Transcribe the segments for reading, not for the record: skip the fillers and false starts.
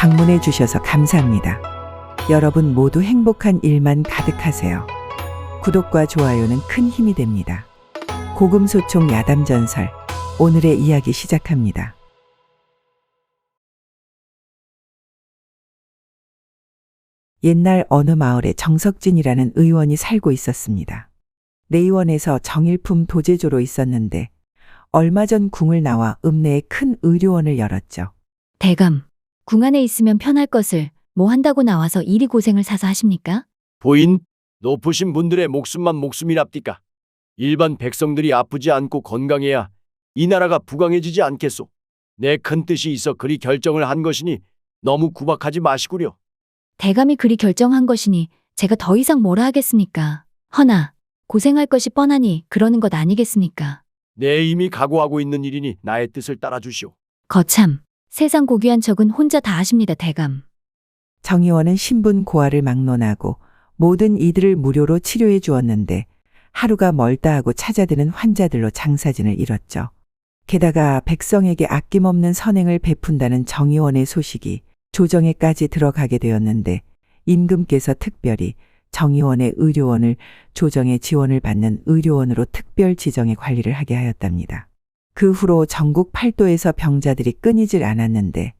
방문해 주셔서 감사합니다. 여러분 모두 행복한 일만 가득하세요. 구독과 좋아요는 큰 힘이 됩니다. 고금소총 야담전설, 오늘의 이야기 시작합니다. 옛날 어느 마을에 정석진이라는 의원이 살고 있었습니다. 내의원에서 정일품 도제조로 있었는데 얼마 전 궁을 나와 읍내에 큰 의료원을 열었죠. 대감, 궁 안에 있으면 편할 것을 뭐 한다고 나와서 이리 고생을 사서 하십니까? 부인, 높으신 분들의 목숨만 목숨이랍디까. 일반 백성들이 아프지 않고 건강해야 이 나라가 부강해지지 않겠소. 내 큰 뜻이 있어 그리 결정을 한 것이니 너무 구박하지 마시구려. 대감이 그리 결정한 것이니 제가 더 이상 뭐라 하겠습니까? 허나 고생할 것이 뻔하니 그러는 것 아니겠습니까? 내 이미 각오하고 있는 일이니 나의 뜻을 따라주시오. 거참, 세상 고귀한 척은 혼자 다 하십니다, 대감. 정의원은 신분 고하를 막론하고 모든 이들을 무료로 치료해 주었는데 하루가 멀다 하고 찾아드는 환자들로 장사진을 이뤘죠. 게다가 백성에게 아낌없는 선행을 베푼다는 정의원의 소식이 조정에까지 들어가게 되었는데 임금께서 특별히 정의원의 의료원을 조정의 지원을 받는 의료원으로 특별 지정해 관리를 하게 하였답니다. 그 후로 전국 팔도에서 병자들이 끊이질 않았는데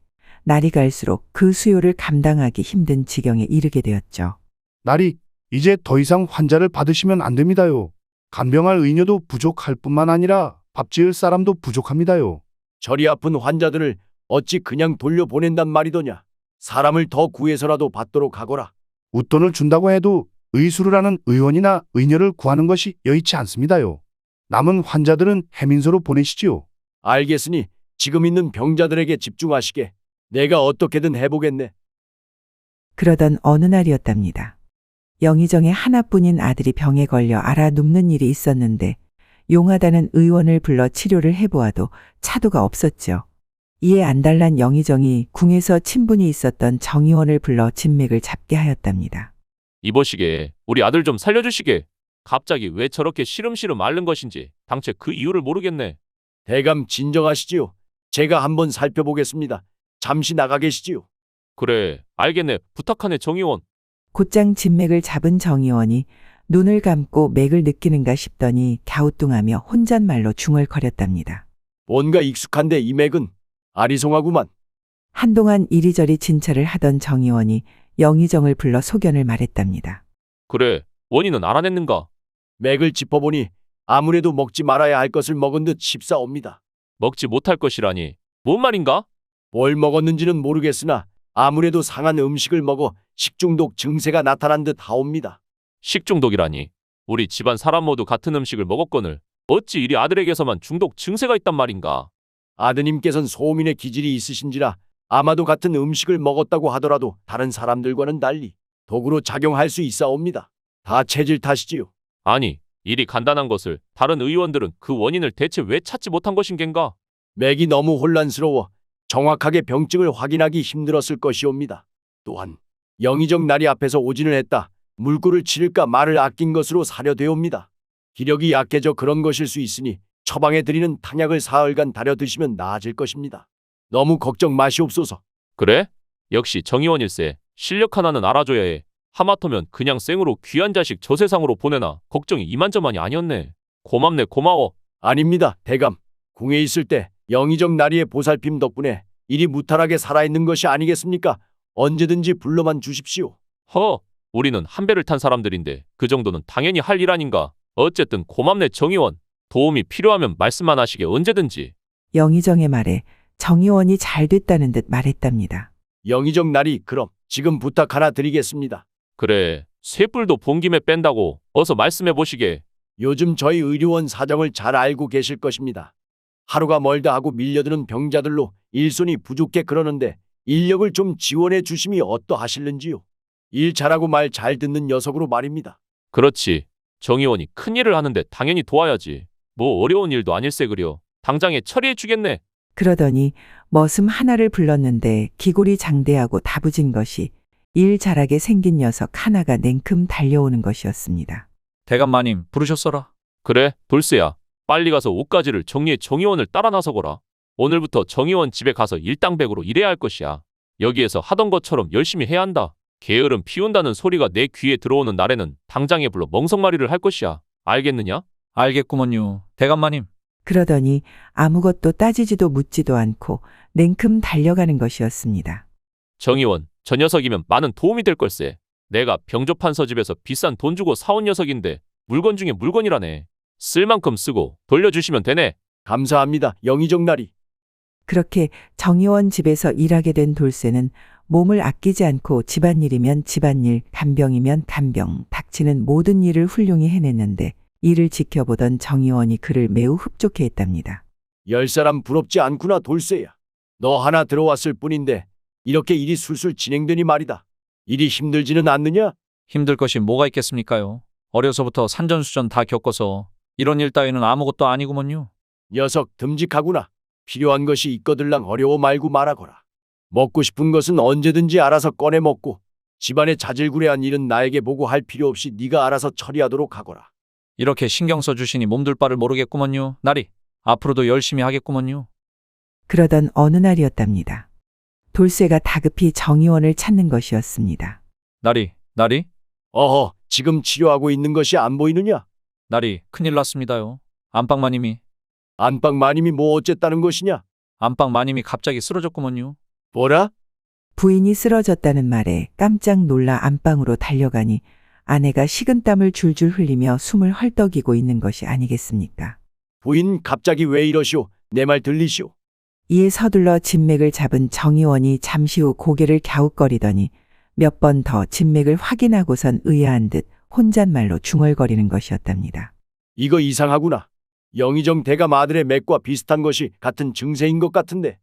날이 갈수록 그 수요를 감당하기 힘든 지경에 이르게 되었죠. 날이 이제 더 이상 환자를 받으시면 안 됩니다요. 간병할 의료도 부족할 뿐만 아니라 밥 지을 사람도 부족합니다요. 저리 아픈 환자들을 어찌 그냥 돌려보낸단 말이더냐. 사람을 더 구해서라도 받도록 하거라. 웃돈을 준다고 해도 의수르라는 의원이나 의녀를 구하는 것이 여의치 않습니다요. 남은 환자들은 해민소로 보내시지요. 알겠으니 지금 있는 병자들에게 집중하시게. 내가 어떻게든 해보겠네. 그러던 어느 날이었답니다. 영의정의 하나뿐인 아들이 병에 걸려 앓아 눕는 일이 있었는데 용하다는 의원을 불러 치료를 해보아도 차도가 없었죠. 이에 안달난 영의정이 궁에서 친분이 있었던 정의원을 불러 진맥을 잡게 하였답니다. 이보시게, 우리 아들 좀 살려주시게. 갑자기 왜 저렇게 시름시름 앓는 것인지 당최 그 이유를 모르겠네. 대감 진정하시지요. 제가 한번 살펴보겠습니다. 잠시 나가 계시지요. 그래, 알겠네. 부탁하네, 정의원. 곧장 진맥을 잡은 정의원이 눈을 감고 맥을 느끼는가 싶더니 갸우뚱하며 혼잣말로 중얼거렸답니다. 뭔가 익숙한데 이 맥은 아리송하구만. 한동안 이리저리 진찰을 하던 정의원이 영의정을 불러 소견을 말했답니다. 그래, 원인은 알아냈는가? 맥을 짚어보니 아무래도 먹지 말아야 할 것을 먹은 듯 싶사옵니다. 먹지 못할 것이라니. 뭔 말인가? 뭘 먹었는지는 모르겠으나 아무래도 상한 음식을 먹어 식중독 증세가 나타난 듯 하옵니다. 식중독이라니. 우리 집안 사람 모두 같은 음식을 먹었거늘 어찌 이리 아들에게서만 중독 증세가 있단 말인가? 아드님께선 소민의 기질이 있으신지라 아마도 같은 음식을 먹었다고 하더라도 다른 사람들과는 달리 독으로 작용할 수 있사옵니다. 다 체질 탓이지요. 아니, 일이 간단한 것을 다른 의원들은 그 원인을 대체 왜 찾지 못한 것인겐가? 맥이 너무 혼란스러워 정확하게 병증을 확인하기 힘들었을 것이옵니다. 또한 영의정 날이 앞에서 오진을 했다. 물구를 치를까 말을 아낀 것으로 사료되옵니다. 기력이 약해져 그런 것일 수 있으니 처방해 드리는 탕약을 사흘간 달여 드시면 나아질 것입니다. 너무 걱정 마시옵소서. 그래? 역시 정의원일세. 실력 하나는 알아줘야 해. 하마터면 그냥 생으로 귀한 자식 저 세상으로 보내나 걱정이 이만저만이 아니었네. 고맙네, 고마워. 아닙니다, 대감. 궁에 있을 때 영의정 나리의 보살핌 덕분에 일이 무탈하게 살아있는 것이 아니겠습니까? 언제든지 불러만 주십시오. 허, 우리는 한 배를 탄 사람들인데 그 정도는 당연히 할 일 아닌가. 어쨌든 고맙네, 정의원. 도움이 필요하면 말씀만 하시게 언제든지. 영의정의 말에 정의원이 잘 됐다는 듯 말했답니다. 영의정 나리 그럼 지금 부탁 하나 드리겠습니다. 그래, 쇠뿔도 본 김에 뺀다고 어서 말씀해 보시게. 요즘 저희 의료원 사정을 잘 알고 계실 것입니다. 하루가 멀다 하고 밀려드는 병자들로 일손이 부족해 그러는데 인력을 좀 지원해 주심이 어떠하실는지요? 일 잘하고 말 잘 듣는 녀석으로 말입니다. 그렇지. 정의원이 큰 일을 하는데 당연히 도와야지. 뭐 어려운 일도 아닐세 그려. 당장에 처리해 주겠네. 그러더니 머슴 하나를 불렀는데 기골이 장대하고 다부진 것이 일 잘하게 생긴 녀석 하나가 냉큼 달려오는 것이었습니다. 대감마님 부르셨어라. 그래, 돌쇠야. 빨리 가서 옷가지를 정리해 정의원을 따라 나서거라. 오늘부터 정의원 집에 가서 일당백으로 일해야 할 것이야. 여기에서 하던 것처럼 열심히 해야 한다. 게으름 피운다는 소리가 내 귀에 들어오는 날에는 당장에 불러 멍석마리를 할 것이야. 알겠느냐? 알겠구먼요. 대감마님. 그러더니 아무것도 따지지도 묻지도 않고 냉큼 달려가는 것이었습니다. 정의원, 저 녀석이면 많은 도움이 될 걸세. 내가 병조판서 집에서 비싼 돈 주고 사온 녀석인데 물건 중에 물건이라네. 쓸 만큼 쓰고 돌려주시면 되네. 감사합니다. 영의정 나리. 그렇게 정의원 집에서 일하게 된 돌쇠는 몸을 아끼지 않고 집안일이면 집안일, 간병이면 간병, 닥치는 모든 일을 훌륭히 해냈는데 이를 지켜보던 정의원이 그를 매우 흡족해 했답니다. 10사람 부럽지 않구나 돌쇠야. 너 하나 들어왔을 뿐인데 이렇게 일이 술술 진행되니 말이다. 일이 힘들지는 않느냐? 힘들 것이 뭐가 있겠습니까요? 어려서부터 산전수전 다 겪어서 이런 일 따위는 아무것도 아니구먼요. 녀석 듬직하구나. 필요한 것이 있거들랑 어려워 말고 말하거라. 먹고 싶은 것은 언제든지 알아서 꺼내 먹고 집안의 자질구레한 일은 나에게 보고 할 필요 없이 네가 알아서 처리하도록 하거라. 이렇게 신경 써주시니 몸둘 바를 모르겠구먼요. 나리. 앞으로도 열심히 하겠구먼요. 그러던 어느 날이었답니다. 돌쇠가 다급히 정의원을 찾는 것이었습니다. 나리. 어허, 지금 치료하고 있는 것이 안 보이느냐? 나리, 큰일 났습니다요. 안방마님이 안방 마님이 뭐 어쨌다는 것이냐? 갑자기 쓰러졌구먼요. 뭐라? 부인이 쓰러졌다는 말에 깜짝 놀라 안방으로 달려가니 아내가 식은땀을 줄줄 흘리며 숨을 헐떡이고 있는 것이 아니겠습니까? 부인 갑자기 왜 이러시오? 내 말 들리시오? 이에 서둘러 진맥을 잡은 정의원이 잠시 후 고개를 갸웃거리더니 몇 번 더 진맥을 확인하고선 의아한 듯 혼잣말로 중얼거리는 것이었답니다. 이거 이상하구나. 영의정 대감 아들의 맥과 비슷한 것이 같은 증세인 것 같은데.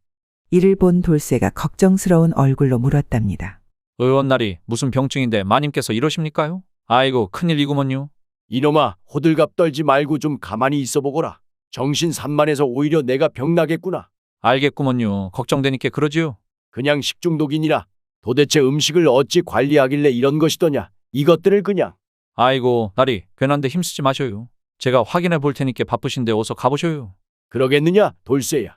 이를 본 돌쇠가 걱정스러운 얼굴로 물었답니다. 의원 나리, 무슨 병증인데 마님께서 이러십니까요? 아이고, 큰일이구먼요. 이놈아, 호들갑 떨지 말고 좀 가만히 있어 보거라. 정신 산만해서 오히려 내가 병나겠구나. 알겠구먼요. 걱정되니까 그러지요. 그냥 식중독이니라. 도대체 음식을 어찌 관리하길래 이런 것이더냐. 이것들을 그냥. 아이고, 나리, 괜한데 힘쓰지 마셔요. 제가 확인해 볼 테니까 바쁘신데 어서 가보셔요. 그러겠느냐, 돌쇠야.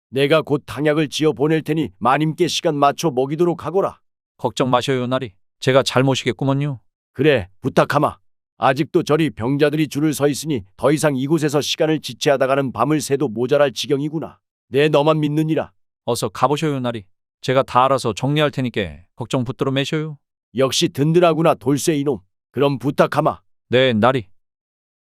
내가 곧 탕약을 지어 보낼 테니 마님께 시간 맞춰 먹이도록 하거라. 걱정 마셔요, 나리. 제가 잘 모시겠구먼요. 그래, 부탁하마. 아직도 저리 병자들이 줄을 서 있으니 더 이상 이곳에서 시간을 지체하다가는 밤을 새도 모자랄 지경이구나. 내 너만 믿느니라. 어서 가보셔요, 나리. 제가 다 알아서 정리할 테니까 걱정 붙들어 매셔요. 역시 든든하구나, 돌쇠 이놈. 그럼 부탁하마. 네, 나리.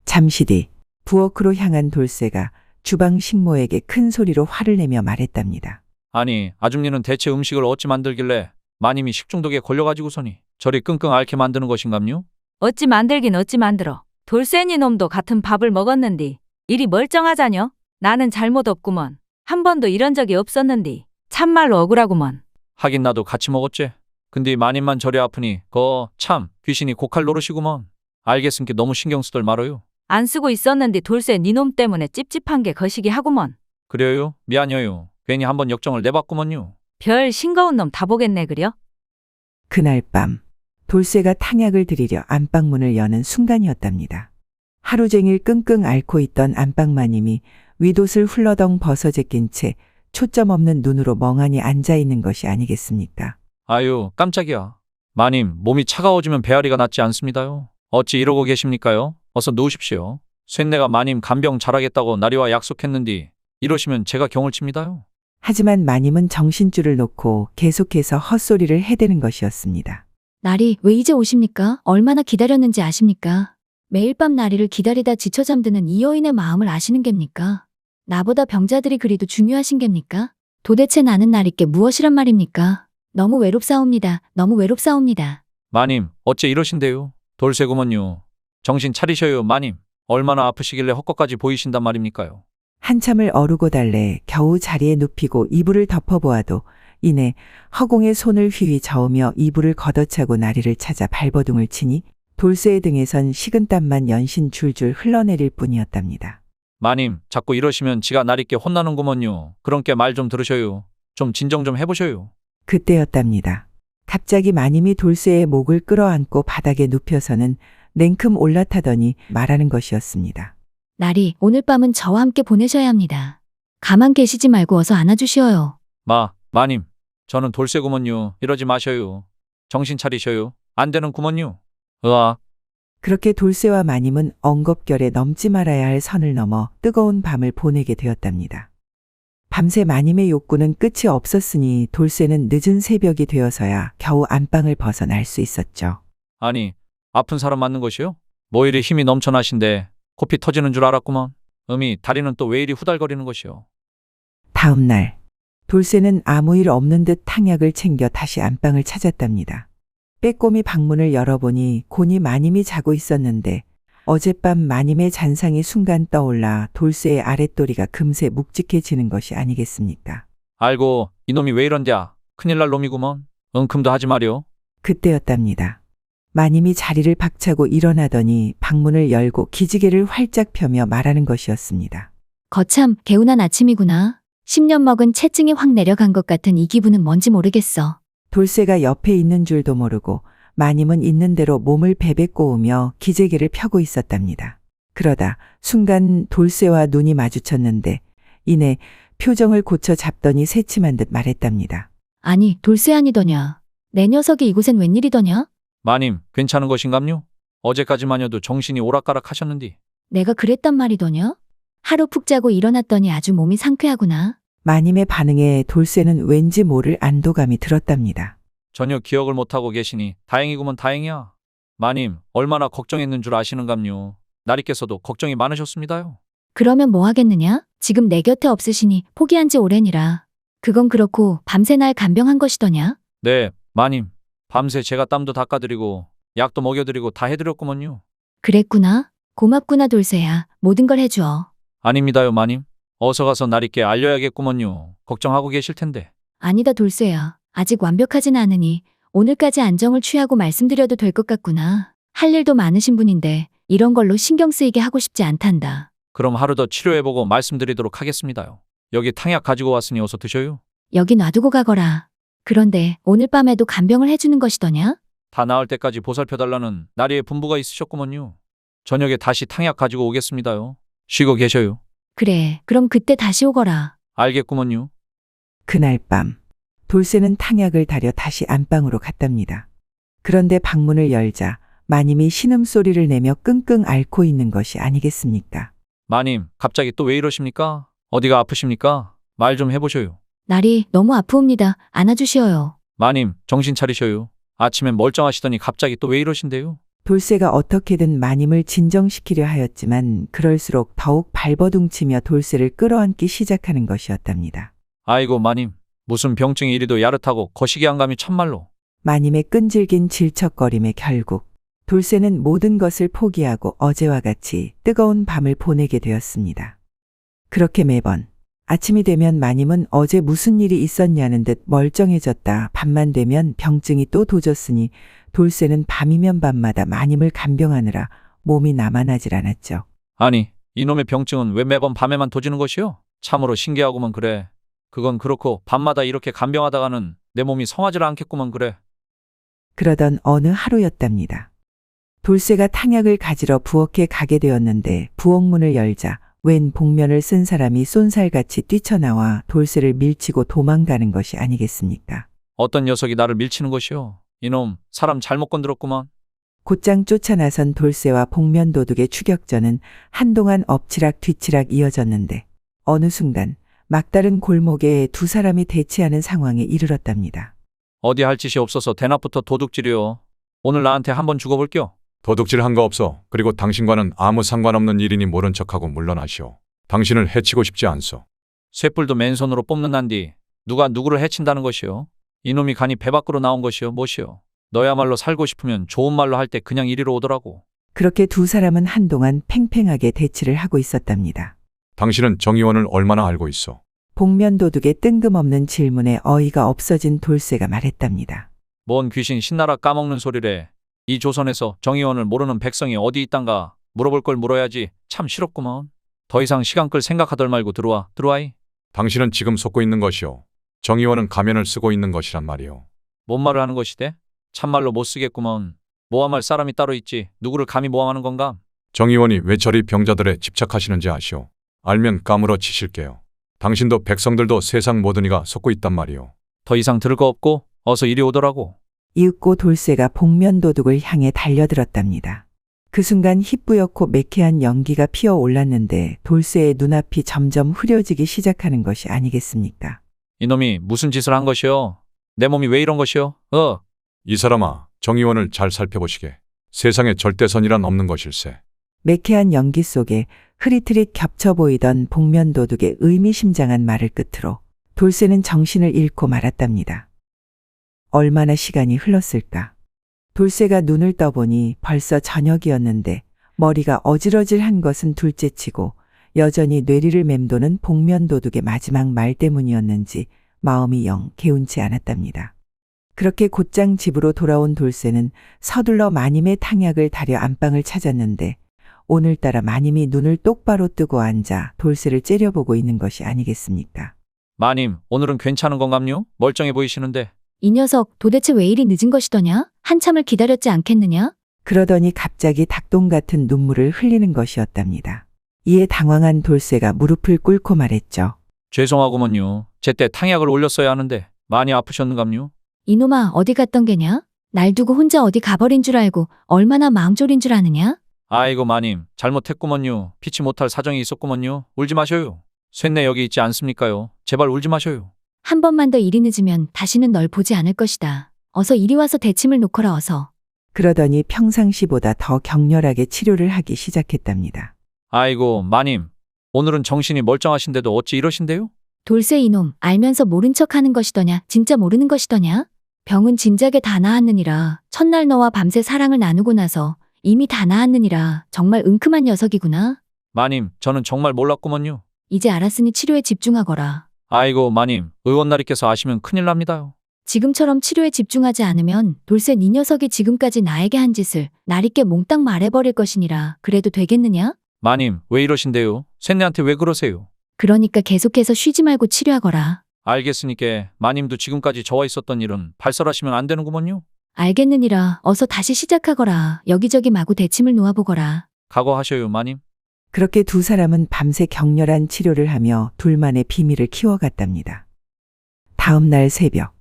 잠시 뒤 부엌으로 향한 돌쇠가 주방 식모에게 큰 소리로 화를 내며 말했답니다. 아니, 아줌니는 대체 음식을 어찌 만들길래 마님이 식중독에 걸려가지고서니 저리 끙끙 앓게 만드는 것인감요? 어찌 만들긴 어찌 만들어. 돌쇠니 놈도 같은 밥을 먹었는디. 일이 멀쩡하자녀? 나는 잘못 없구먼. 한 번도 이런 적이 없었는디. 참말로 억울하구먼. 하긴 나도 같이 먹었지. 근데 마님만 저리 아프니 참 귀신이 고칼 노릇이구먼. 알겠으니까 너무 신경 쓰들 말어요. 안 쓰고 있었는디 돌쇠 니놈 때문에 찝찝한 게 거시기 하구먼. 그래요? 미안해요. 괜히 한번 역정을 내봤구먼요. 별 싱거운 놈 다 보겠네 그려? 그날 밤 돌쇠가 탕약을 드리려 안방문을 여는 순간이었답니다. 하루 종일 끙끙 앓고 있던 안방마님이 윗옷을 훌러덩 벗어제낀 채 초점 없는 눈으로 멍하니 앉아있는 것이 아니겠습니까? 아유, 깜짝이야. 마님, 몸이 차가워지면 배앓이가 낫지 않습니다요. 어찌 이러고 계십니까요? 어서 누우십시오. 쇳내가 마님 간병 잘하겠다고 나리와 약속했는디 이러시면 제가 경을 칩니다요. 하지만 마님은 정신줄을 놓고 계속해서 헛소리를 해대는 것이었습니다. 나리, 왜 이제 오십니까? 얼마나 기다렸는지 아십니까? 매일 밤 나리를 기다리다 지쳐 잠드는 이 여인의 마음을 아시는 겝니까? 나보다 병자들이 그리도 중요하신 겝니까? 도대체 나는 나리께 무엇이란 말입니까? 너무 외롭사옵니다. 너무 외롭사옵니다. 마님, 어째 이러신데요? 돌쇠구먼요. 정신 차리셔요, 마님. 얼마나 아프시길래 헛것까지 보이신단 말입니까요? 한참을 어루고 달래 겨우 자리에 눕히고 이불을 덮어보아도 이내 허공에 손을 휘휘 저으며 이불을 걷어차고 나리를 찾아 발버둥을 치니 돌쇠의 등에선 식은땀만 연신 줄줄 흘러내릴 뿐이었답니다. 마님, 자꾸 이러시면 지가 나리께 혼나는구먼요. 그런께 말 좀 들으셔요. 좀 진정 좀 해보셔요. 그때였답니다. 갑자기 마님이 돌쇠의 목을 끌어안고 바닥에 눕혀서는 냉큼 올라타더니 말하는 것이었습니다. 나리, 오늘 밤은 저와 함께 보내셔야 합니다. 가만 계시지 말고 어서 안아주시어요. 마님, 저는 돌쇠구먼요. 이러지 마셔요. 정신 차리셔요. 안 되는 구먼요. 으악. 그렇게 돌쇠와 마님은 엉겁결에 넘지 말아야 할 선을 넘어 뜨거운 밤을 보내게 되었답니다. 밤새 마님의 욕구는 끝이 없었으니 돌쇠는 늦은 새벽이 되어서야 겨우 안방을 벗어날 수 있었죠. 아니, 아픈 사람 맞는 것이요? 뭐 이리 힘이 넘쳐나신데 코피 터지는 줄 알았구먼. 다리는 또 왜 이리 후달거리는 것이요? 다음 날 돌쇠는 아무 일 없는 듯 탕약을 챙겨 다시 안방을 찾았답니다. 빼꼼히 방문을 열어보니 곤히 마님이 자고 있었는데 어젯밤 마님의 잔상이 순간 떠올라 돌쇠의 아랫도리가 금세 묵직해지는 것이 아니겠습니까? 알고 이놈이 왜 이런랴? 큰일 날 놈이구먼. 은큼도 하지 마려. 그때였답니다. 마님이 자리를 박차고 일어나더니 방문을 열고 기지개를 활짝 펴며 말하는 것이었습니다. 거참 개운한 아침이구나. 10년 먹은 체증이 확 내려간 것 같은 이 기분은 뭔지 모르겠어. 돌쇠가 옆에 있는 줄도 모르고 마님은 있는 대로 몸을 베베 꼬우며 기재개를 펴고 있었답니다. 그러다 순간 돌쇠와 눈이 마주쳤는데 이내 표정을 고쳐 잡더니 새침한 듯 말했답니다. 아니 돌쇠 아니더냐. 내 녀석이 이곳엔 웬일이더냐? 마님, 괜찮은 것인감요? 어제까지만여도 정신이 오락가락 하셨는디. 내가 그랬단 말이더냐? 하루 푹 자고 일어났더니 아주 몸이 상쾌하구나. 마님의 반응에 돌쇠는 왠지 모를 안도감이 들었답니다. 전혀 기억을 못하고 계시니 다행이구먼 다행이야. 마님, 얼마나 걱정했는 줄 아시는감요. 나리께서도 걱정이 많으셨습니다요. 그러면 뭐 하겠느냐? 지금 내 곁에 없으시니 포기한 지 오래니라. 그건 그렇고 밤새 날 간병한 것이더냐? 네, 마님. 밤새 제가 땀도 닦아드리고 약도 먹여드리고 다 해드렸구먼요. 그랬구나. 고맙구나 돌쇠야. 모든 걸 해주어. 아닙니다요, 마님. 어서 가서 나리께 알려야겠구먼요. 걱정하고 계실 텐데. 아니다 돌쇠야. 아직 완벽하진 않으니 오늘까지 안정을 취하고 말씀드려도 될 것 같구나. 할 일도 많으신 분인데 이런 걸로 신경 쓰이게 하고 싶지 않단다. 그럼 하루 더 치료해보고 말씀드리도록 하겠습니다요. 여기 탕약 가지고 왔으니 어서 드셔요. 여기 놔두고 가거라. 그런데 오늘 밤에도 간병을 해주는 것이더냐? 다 나을 때까지 보살펴달라는 나리의 분부가 있으셨구먼요. 저녁에 다시 탕약 가지고 오겠습니다요. 쉬고 계셔요. 그래, 그럼 그때 다시 오거라. 알겠구먼요. 그날 밤 돌쇠는 탕약을 다려 다시 안방으로 갔답니다. 그런데 방문을 열자 마님이 신음소리를 내며 끙끙 앓고 있는 것이 아니겠습니까? 마님, 갑자기 또 왜 이러십니까? 어디가 아프십니까? 말 좀 해보셔요. 날이 너무 아프옵니다. 안아주시어요. 마님, 정신 차리셔요. 아침엔 멀쩡하시더니 갑자기 또 왜 이러신데요? 돌쇠가 어떻게든 마님을 진정시키려 하였지만 그럴수록 더욱 발버둥치며 돌쇠를 끌어안기 시작하는 것이었답니다. 아이고 마님, 무슨 병증이 이리도 야릇하고 거시기한 감이 참말로. 마님의 끈질긴 질척거림에 결국 돌쇠는 모든 것을 포기하고 어제와 같이 뜨거운 밤을 보내게 되었습니다. 그렇게 매번 아침이 되면 마님은 어제 무슨 일이 있었냐는 듯 멀쩡해졌다 밤만 되면 병증이 또 도졌으니 돌쇠는 밤이면 밤마다 마님을 간병하느라 몸이 남아나질 않았죠. 아니, 이놈의 병증은 왜 매번 밤에만 도지는 것이요? 참으로 신기하구먼 그래. 그건 그렇고 밤마다 이렇게 간병하다가는 내 몸이 성하질 않겠구먼 그래. 그러던 어느 하루였답니다. 돌쇠가 탕약을 가지러 부엌에 가게 되었는데 부엌문을 열자 웬 복면을 쓴 사람이 쏜살같이 뛰쳐나와 돌쇠를 밀치고 도망가는 것이 아니겠습니까? 어떤 녀석이 나를 밀치는 것이요? 이놈, 사람 잘못 건드렸구먼. 곧장 쫓아나선 돌쇠와 복면도둑의 추격전은 한동안 엎치락 뒤치락 이어졌는데 어느 순간 막다른 골목에 두 사람이 대치하는 상황에 이르렀답니다. 어디 할 짓이 없어서 대낮부터 도둑질이요. 오늘 나한테 한번 죽어볼게요. 도둑질 한 거 없어. 그리고 당신과는 아무 상관없는 일이니 모른 척하고 물러나시오. 당신을 해치고 싶지 않소. 쇠뿔도 맨손으로 뽑는단디 누가 누구를 해친다는 것이요? 이놈이 간이 배 밖으로 나온 것이요? 무엇이요? 너야말로 살고 싶으면 좋은 말로 할 때 그냥 이리로 오더라고. 그렇게 두 사람은 한동안 팽팽하게 대치를 하고 있었답니다. 당신은 정의원을 얼마나 알고 있어? 복면도둑의 뜬금없는 질문에 어이가 없어진 돌쇠가 말했답니다. 뭔 귀신 신나라 까먹는 소리래. 이 조선에서 정의원을 모르는 백성이 어디 있단가 물어볼 걸 물어야지. 참 싫었구먼. 더 이상 시간 끌 생각하덜 말고 들어와이. 당신은 지금 속고 있는 것이오. 정의원은 가면을 쓰고 있는 것이란 말이오. 뭔 말을 하는 것이대? 참말로 못 쓰겠구먼. 모함할 사람이 따로 있지. 누구를 감히 모함하는 건가? 정의원이 왜 저리 병자들에 집착하시는지 아시오? 알면 까무러 치실게요. 당신도 백성들도 세상 모든 이가 속고 있단 말이오. 더 이상 들을 거 없고 어서 이리 오더라고. 이윽고 돌쇠가 복면도둑을 향해 달려들었답니다. 그 순간 희뿌옇고 매캐한 연기가 피어올랐는데 돌쇠의 눈앞이 점점 흐려지기 시작하는 것이 아니겠습니까? 이놈이 무슨 짓을 한 것이요? 내 몸이 왜 이런 것이요? 이 사람아, 정의원을 잘 살펴보시게. 세상에 절대선이란 없는 것일세. 매캐한 연기 속에 흐릿흐릿 겹쳐 보이던 복면도둑의 의미심장한 말을 끝으로 돌쇠는 정신을 잃고 말았답니다. 얼마나 시간이 흘렀을까? 돌쇠가 눈을 떠보니 벌써 저녁이었는데 머리가 어질어질한 것은 둘째치고 여전히 뇌리를 맴도는 복면도둑의 마지막 말 때문이었는지 마음이 영 개운치 않았답니다. 그렇게 곧장 집으로 돌아온 돌쇠는 서둘러 마님의 탕약을 다려 안방을 찾았는데 오늘따라 마님이 눈을 똑바로 뜨고 앉아 돌쇠를 째려보고 있는 것이 아니겠습니까? 마님, 오늘은 괜찮은 건감요? 멀쩡해 보이시는데. 이 녀석 도대체 왜 이리 늦은 것이더냐? 한참을 기다렸지 않겠느냐? 그러더니 갑자기 닭똥 같은 눈물을 흘리는 것이었답니다. 이에 당황한 돌쇠가 무릎을 꿇고 말했죠. 죄송하구먼요. 제때 탕약을 올렸어야 하는데 많이 아프셨는감요? 이놈아 어디 갔던 게냐? 날 두고 혼자 어디 가버린 줄 알고 얼마나 마음 졸인 줄 아느냐? 아이고 마님, 잘못했구먼요. 피치 못할 사정이 있었구먼요. 울지 마셔요. 쇳내 여기 있지 않습니까요? 제발 울지 마셔요. 한 번만 더 일이 늦으면 다시는 널 보지 않을 것이다. 어서 이리 와서 대침을 놓거라 어서. 그러더니 평상시보다 더 격렬하게 치료를 하기 시작했답니다. 아이고 마님, 오늘은 정신이 멀쩡하신데도 어찌 이러신데요? 돌쇠 이놈 알면서 모른 척하는 것이더냐? 진짜 모르는 것이더냐? 병은 진작에 다 나았느니라. 첫날 너와 밤새 사랑을 나누고 나서 이미 다 나았느니라. 정말 은큼한 녀석이구나. 마님, 저는 정말 몰랐구먼요. 이제 알았으니 치료에 집중하거라. 아이고 마님, 의원나리께서 아시면 큰일 납니다요. 지금처럼 치료에 집중하지 않으면 돌쇠 네 녀석이 지금까지 나에게 한 짓을 날있게 몽땅 말해버릴 것이니라. 그래도 되겠느냐? 마님, 왜 이러신데요? 쇳내한테 왜 그러세요? 그러니까 계속해서 쉬지 말고 치료하거라. 알겠으니까 마님도 지금까지 저와 있었던 일은 발설하시면 안 되는구먼요. 알겠느니라. 어서 다시 시작하거라. 여기저기 마구 대침을 놓아보거라. 각오하셔요 마님. 그렇게 두 사람은 밤새 격렬한 치료를 하며 둘만의 비밀을 키워갔답니다. 다음 날 새벽,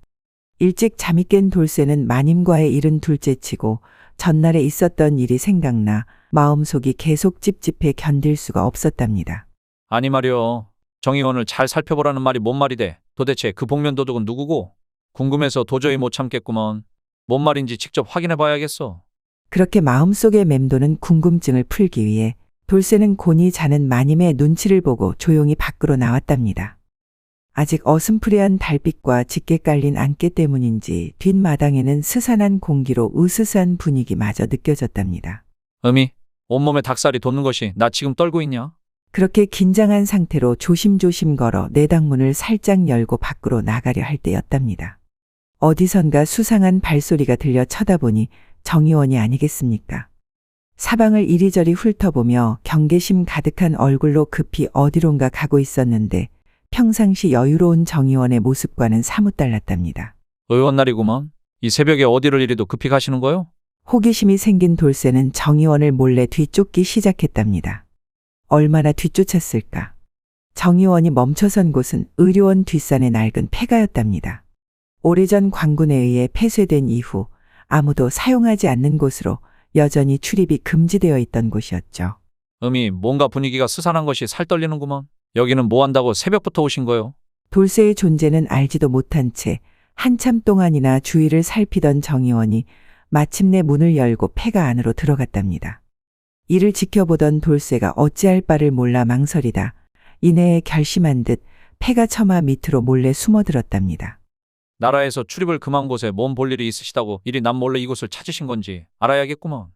일찍 잠이 깬 돌쇠는 마님과의 일은 둘째치고 전날에 있었던 일이 생각나 마음속이 계속 찝찝해 견딜 수가 없었답니다. 아니 말이여, 정의원을 잘 살펴보라는 말이 뭔 말이대? 도대체 그 복면도둑은 누구고? 궁금해서 도저히 못 참겠구먼. 뭔 말인지 직접 확인해 봐야겠어. 그렇게 마음속에 맴도는 궁금증을 풀기 위해 돌쇠는 곤히 자는 마님의 눈치를 보고 조용히 밖으로 나왔답니다. 아직 어슴푸레한 달빛과 짙게 깔린 안개 때문인지 뒷마당에는 스산한 공기로 으스스한 분위기마저 느껴졌답니다. 음이, 온몸에 닭살이 돋는 것이 나 지금 떨고 있냐? 그렇게 긴장한 상태로 조심조심 걸어 내당문을 살짝 열고 밖으로 나가려 할 때였답니다. 어디선가 수상한 발소리가 들려 쳐다보니 정의원이 아니겠습니까? 사방을 이리저리 훑어보며 경계심 가득한 얼굴로 급히 어디론가 가고 있었는데 평상시 여유로운 정의원의 모습과는 사뭇 달랐답니다. 의원날이구먼. 이 새벽에 어디를 이리도 급히 가시는 거요? 호기심이 생긴 돌쇠는 정의원을 몰래 뒤쫓기 시작했답니다. 얼마나 뒤쫓았을까? 정의원이 멈춰선 곳은 의료원 뒷산의 낡은 폐가였답니다. 오래전 관군에 의해 폐쇄된 이후 아무도 사용하지 않는 곳으로 여전히 출입이 금지되어 있던 곳이었죠. 음이, 뭔가 분위기가 스산한 것이 살떨리는구먼. 여기는 뭐 한다고 새벽부터 오신 거요? 돌쇠의 존재는 알지도 못한 채 한참 동안이나 주위를 살피던 정의원이 마침내 문을 열고 폐가 안으로 들어갔답니다. 이를 지켜보던 돌쇠가 어찌할 바를 몰라 망설이다 이내에 결심한 듯 폐가 처마 밑으로 몰래 숨어들었답니다. 나라에서 출입을 금한 곳에 몸 볼 일이 있으시다고 이리 남 몰래 이곳을 찾으신 건지 알아야겠구먼.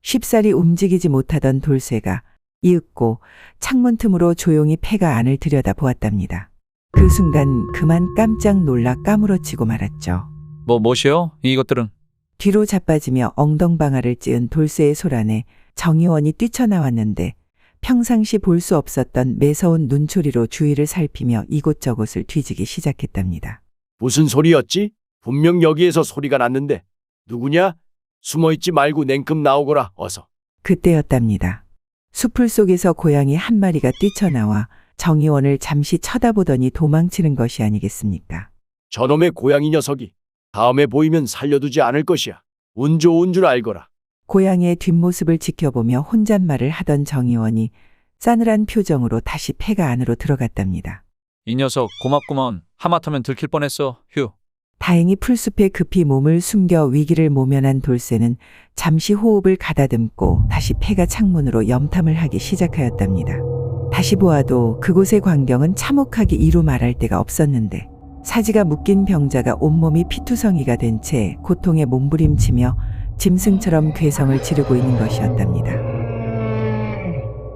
쉽사리 움직이지 못하던 돌쇠가 이윽고 창문 틈으로 조용히 폐가 안을 들여다보았답니다. 그 순간 그만 깜짝 놀라 까무러치고 말았죠. 뭐시여? 이것들은? 뒤로 자빠지며 엉덩방아를 찧은 돌쇠의 소란에 정의원이 뛰쳐나왔는데 평상시 볼 수 없었던 매서운 눈초리로 주위를 살피며 이곳저곳을 뒤지기 시작했답니다. 무슨 소리였지? 분명 여기에서 소리가 났는데. 누구냐? 숨어있지 말고 냉큼 나오거라 어서. 그때였답니다. 수풀 속에서 고양이 한 마리가 뛰쳐나와 정의원을 잠시 쳐다보더니 도망치는 것이 아니겠습니까? 저놈의 고양이 녀석이 다음에 보이면 살려두지 않을 것이야. 운 좋은 줄 알거라. 고양이의 뒷모습을 지켜보며 혼잣말을 하던 정의원이 싸늘한 표정으로 다시 폐가 안으로 들어갔답니다. 이 녀석 고맙구먼. 하마터면 들킬 뻔했어. 휴. 다행히 풀숲에 급히 몸을 숨겨 위기를 모면한 돌쇠는 잠시 호흡을 가다듬고 다시 폐가 창문으로 염탐을 하기 시작하였답니다. 다시 보아도 그곳의 광경은 참혹하기 이루 말할 데가 없었는데 사지가 묶인 병자가 온몸이 피투성이가 된 채 고통에 몸부림치며 짐승처럼 괴성을 지르고 있는 것이었답니다.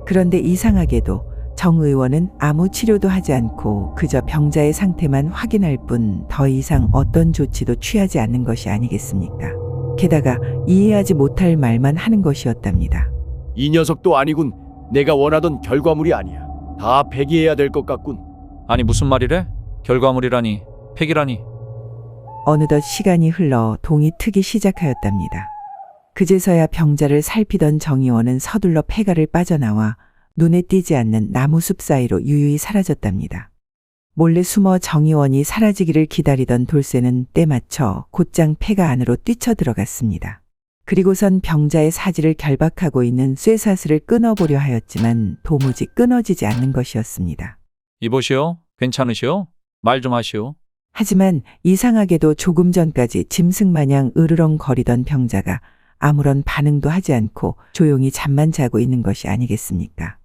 그런데 이상하게도 정 의원은 아무 치료도 하지 않고 그저 병자의 상태만 확인할 뿐 더 이상 어떤 조치도 취하지 않는 것이 아니겠습니까? 게다가 이해하지 못할 말만 하는 것이었답니다. 이 녀석도 아니군. 내가 원하던 결과물이 아니야. 다 폐기해야 될 것 같군. 아니 무슨 말이래? 결과물이라니. 폐기라니. 어느덧 시간이 흘러 동이 트기 시작하였답니다. 그제서야 병자를 살피던 정의원은 서둘러 폐가를 빠져나와 눈에 띄지 않는 나무숲 사이로 유유히 사라졌답니다. 몰래 숨어 정의원이 사라지기를 기다리던 돌쇠는 때맞춰 곧장 폐가 안으로 뛰쳐들어갔습니다. 그리고선 병자의 사지를 결박하고 있는 쇠사슬을 끊어보려 하였지만 도무지 끊어지지 않는 것이었습니다. 이보시오. 괜찮으시오? 말 좀 하시오. 하지만 이상하게도 조금 전까지 짐승마냥 으르렁거리던 병자가 아무런 반응도 하지 않고 조용히 잠만 자고 있는 것이 아니겠습니까?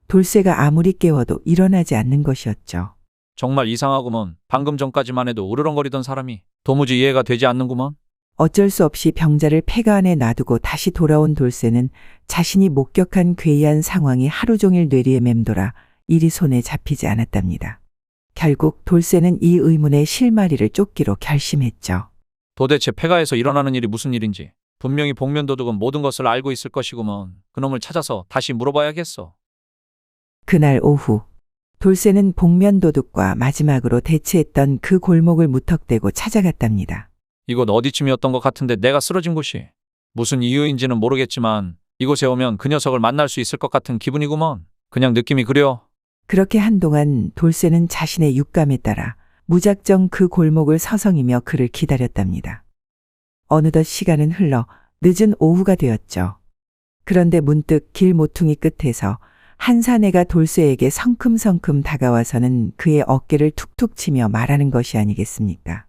돌쇠가 아무리 깨워도 일어나지 않는 것이었죠. 정말 이상하구먼. 방금 전까지만 해도 으르렁거리던 사람이 도무지 이해가 되지 않는구먼. 어쩔 수 없이 병자를 폐가 안에 놔두고 다시 돌아온 돌쇠는 자신이 목격한 괴이한 상황이 하루 종일 뇌리에 맴돌아 일이 손에 잡히지 않았답니다. 결국 돌쇠는 이 의문의 실마리를 쫓기로 결심했죠. 도대체 폐가에서 일어나는 일이 무슨 일인지 분명히 복면도둑은 모든 것을 알고 있을 것이구먼. 그놈을 찾아서 다시 물어봐야겠어. 그날 오후 돌쇠는 복면도둑과 마지막으로 대치했던 그 골목을 무턱대고 찾아갔답니다. 이곳 어디쯤이었던 것 같은데 내가 쓰러진 곳이. 무슨 이유인지는 모르겠지만 이곳에 오면 그 녀석을 만날 수 있을 것 같은 기분이구먼. 그냥 느낌이 그려. 그렇게 한동안 돌쇠는 자신의 육감에 따라 무작정 그 골목을 서성이며 그를 기다렸답니다. 어느덧 시간은 흘러 늦은 오후가 되었죠. 그런데 문득 길 모퉁이 끝에서 한 사내가 돌쇠에게 성큼성큼 다가와서는 그의 어깨를 툭툭 치며 말하는 것이 아니겠습니까?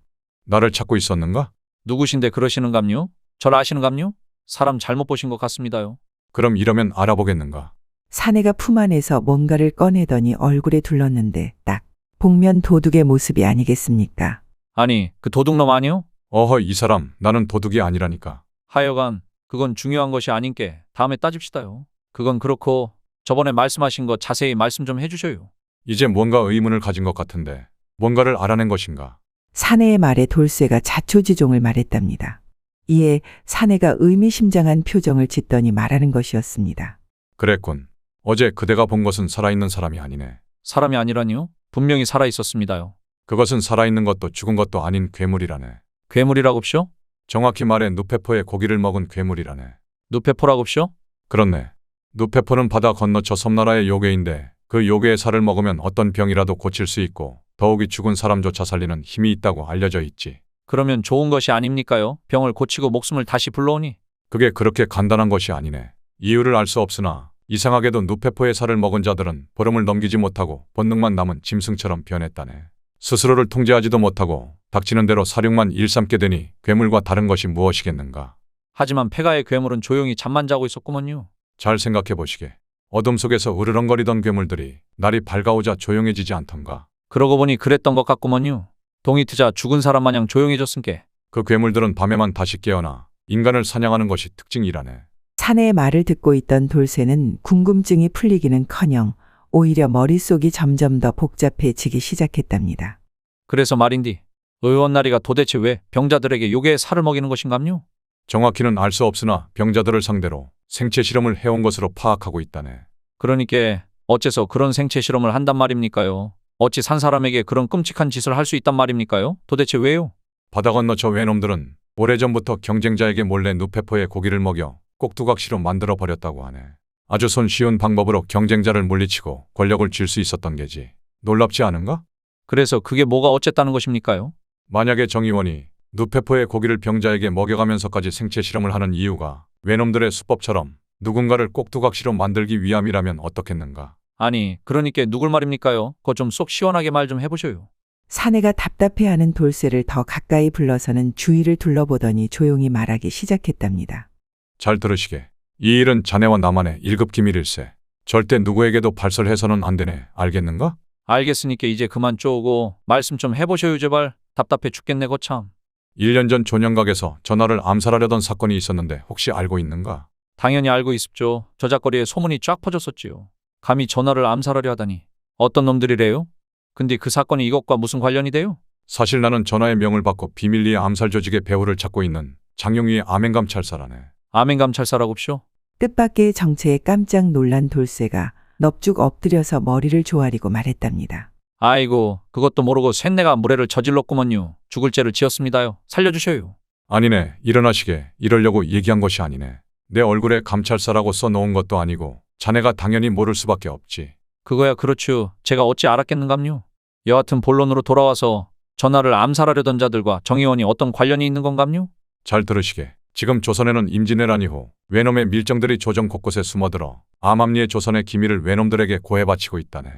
나를 찾고 있었는가? 누구신데 그러시는감요? 절 아시는감요? 사람 잘못 보신 것 같습니다요. 그럼 이러면 알아보겠는가? 사내가 품 안에서 뭔가를 꺼내더니 얼굴에 둘렀는데 딱 복면 도둑의 모습이 아니겠습니까? 아니 그 도둑놈 아니요? 어허, 이 사람, 나는 도둑이 아니라니까. 하여간 그건 중요한 것이 아닌께 다음에 따집시다요. 그건 그렇고 저번에 말씀하신 거 자세히 말씀 좀 해주셔요. 이제 뭔가 의문을 가진 것 같은데 뭔가를 알아낸 것인가? 사내의 말에 돌쇠가 자초지종을 말했답니다. 이에 사내가 의미심장한 표정을 짓더니 말하는 것이었습니다. 그랬군. 어제 그대가 본 것은 살아있는 사람이 아니네. 사람이 아니라니요? 분명히 살아있었습니다요. 그것은 살아있는 것도 죽은 것도 아닌 괴물이라네. 괴물이라고쇼? 정확히 말해 누페포의 고기를 먹은 괴물이라네. 누페포라고쇼? 그렇네. 누페포는 바다 건너 저 섬나라의 요괴인데 그 요괴의 살을 먹으면 어떤 병이라도 고칠 수 있고 더욱이 죽은 사람조차 살리는 힘이 있다고 알려져 있지. 그러면 좋은 것이 아닙니까요? 병을 고치고 목숨을 다시 불러오니? 그게 그렇게 간단한 것이 아니네. 이유를 알 수 없으나 이상하게도 누페포의 살을 먹은 자들은 보름을 넘기지 못하고 본능만 남은 짐승처럼 변했다네. 스스로를 통제하지도 못하고 닥치는 대로 사륙만 일삼게 되니 괴물과 다른 것이 무엇이겠는가. 하지만 폐가의 괴물은 조용히 잠만 자고 있었구먼요. 잘 생각해 보시게. 어둠 속에서 으르렁거리던 괴물들이 날이 밝아오자 조용해지지 않던가. 그러고 보니 그랬던 것 같구먼요. 동이 트자 죽은 사람 마냥 조용해졌은께. 그 괴물들은 밤에만 다시 깨어나 인간을 사냥하는 것이 특징이라네. 사내의 말을 듣고 있던 돌쇠는 궁금증이 풀리기는커녕 오히려 머릿속이 점점 더 복잡해지기 시작했답니다. 그래서 말인디 의원나리가 도대체 왜 병자들에게 요괴의 살을 먹이는 것인감요? 정확히는 알 수 없으나 병자들을 상대로 생체 실험을 해온 것으로 파악하고 있다네. 그러니까 어째서 그런 생체 실험을 한단 말입니까요? 어찌 산 사람에게 그런 끔찍한 짓을 할 수 있단 말입니까요? 도대체 왜요? 바다 건너 저 외놈들은 오래전부터 경쟁자에게 몰래 누페포의 고기를 먹여 꼭두각시로 만들어 버렸다고 하네. 아주 손쉬운 방법으로 경쟁자를 물리치고 권력을 쥘 수 있었던 게지. 놀랍지 않은가? 그래서 그게 뭐가 어쨌다는 것입니까요? 만약에 정 의원이 누페포의 고기를 병자에게 먹여가면서까지 생체 실험을 하는 이유가 외놈들의 수법처럼 누군가를 꼭두각시로 만들기 위함이라면 어떻겠는가? 아니, 그러니까 누굴 말입니까요? 그거 좀 속 시원하게 말 좀 해보셔요. 사내가 답답해하는 돌쇠를 더 가까이 불러서는 주위를 둘러보더니 조용히 말하기 시작했답니다. 잘 들으시게. 이 일은 자네와 나만의 1급 기밀일세. 절대 누구에게도 발설해서는 안 되네. 알겠는가? 알겠으니까 이제 그만 쪼고 말씀 좀 해보셔요 제발. 답답해 죽겠네 거참. 1년 전 조년각에서 전하를 암살하려던 사건이 있었는데 혹시 알고 있는가? 당연히 알고 있습죠. 저작거리에 소문이 쫙 퍼졌었지요. 감히 전하를 암살하려 하다니. 어떤 놈들이래요? 근데 그 사건이 이것과 무슨 관련이 돼요? 사실 나는 전하의 명을 받고 비밀리에 암살 조직의 배후를 찾고 있는 장용위의 아멘감찰사라네. 아멘감찰사라고쇼? 뜻밖의 정체에 깜짝 놀란 돌쇠가 넙죽 엎드려서 머리를 조아리고 말했답니다. 아이고, 그것도 모르고 쇳내가 무례를 저질렀구먼요. 죽을 죄를 지었습니다요. 살려주셔요. 아니네. 일어나시게. 이러려고 얘기한 것이 아니네. 내 얼굴에 감찰사라고 써놓은 것도 아니고 자네가 당연히 모를 수밖에 없지. 그거야 그렇죠. 제가 어찌 알았겠는감요. 여하튼 본론으로 돌아와서 전하를 암살하려던 자들과 정 의원이 어떤 관련이 있는 건감요? 잘 들으시게. 지금 조선에는 임진왜란 이후 외놈의 밀정들이 조정 곳곳에 숨어들어 암암리의 조선의 기밀을 외놈들에게 고해바치고 있다네.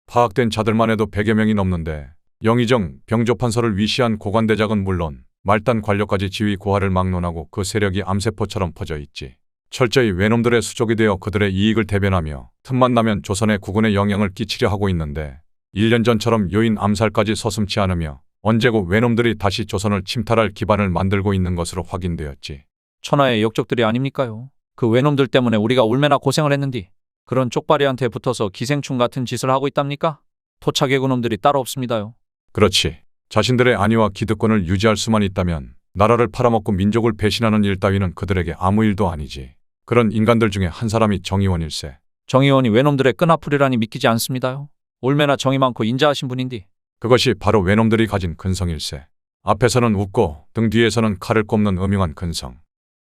파악된 자들만 해도 100여 명이 넘는데 영의정, 병조판서를 위시한 고관대작은 물론 말단 관료까지 지휘 고하를 막론하고 그 세력이 암세포처럼 퍼져 있지. 철저히 외놈들의 수족이 되어 그들의 이익을 대변하며 틈만 나면 조선의 국군에 영향을 끼치려 하고 있는데 1년 전처럼 요인 암살까지 서슴지 않으며 언제고 외놈들이 다시 조선을 침탈할 기반을 만들고 있는 것으로 확인되었지. 천하의 역적들이 아닙니까요? 그 외놈들 때문에 우리가 얼마나 고생을 했는디. 그런 쪽발이한테 붙어서 기생충 같은 짓을 하고 있답니까? 토착외구놈들이 따로 없습니다요. 그렇지. 자신들의 안위와 기득권을 유지할 수만 있다면 나라를 팔아먹고 민족을 배신하는 일 따위는 그들에게 아무 일도 아니지. 그런 인간들 중에 한 사람이 정의원일세. 정 의원이 외놈들의 끈아풀이라니 믿기지 않습니다요. 얼마나 정이 많고 인자하신 분인디. 그것이 바로 외놈들이 가진 근성일세. 앞에서는 웃고 등 뒤에서는 칼을 꼽는 음흉한 근성.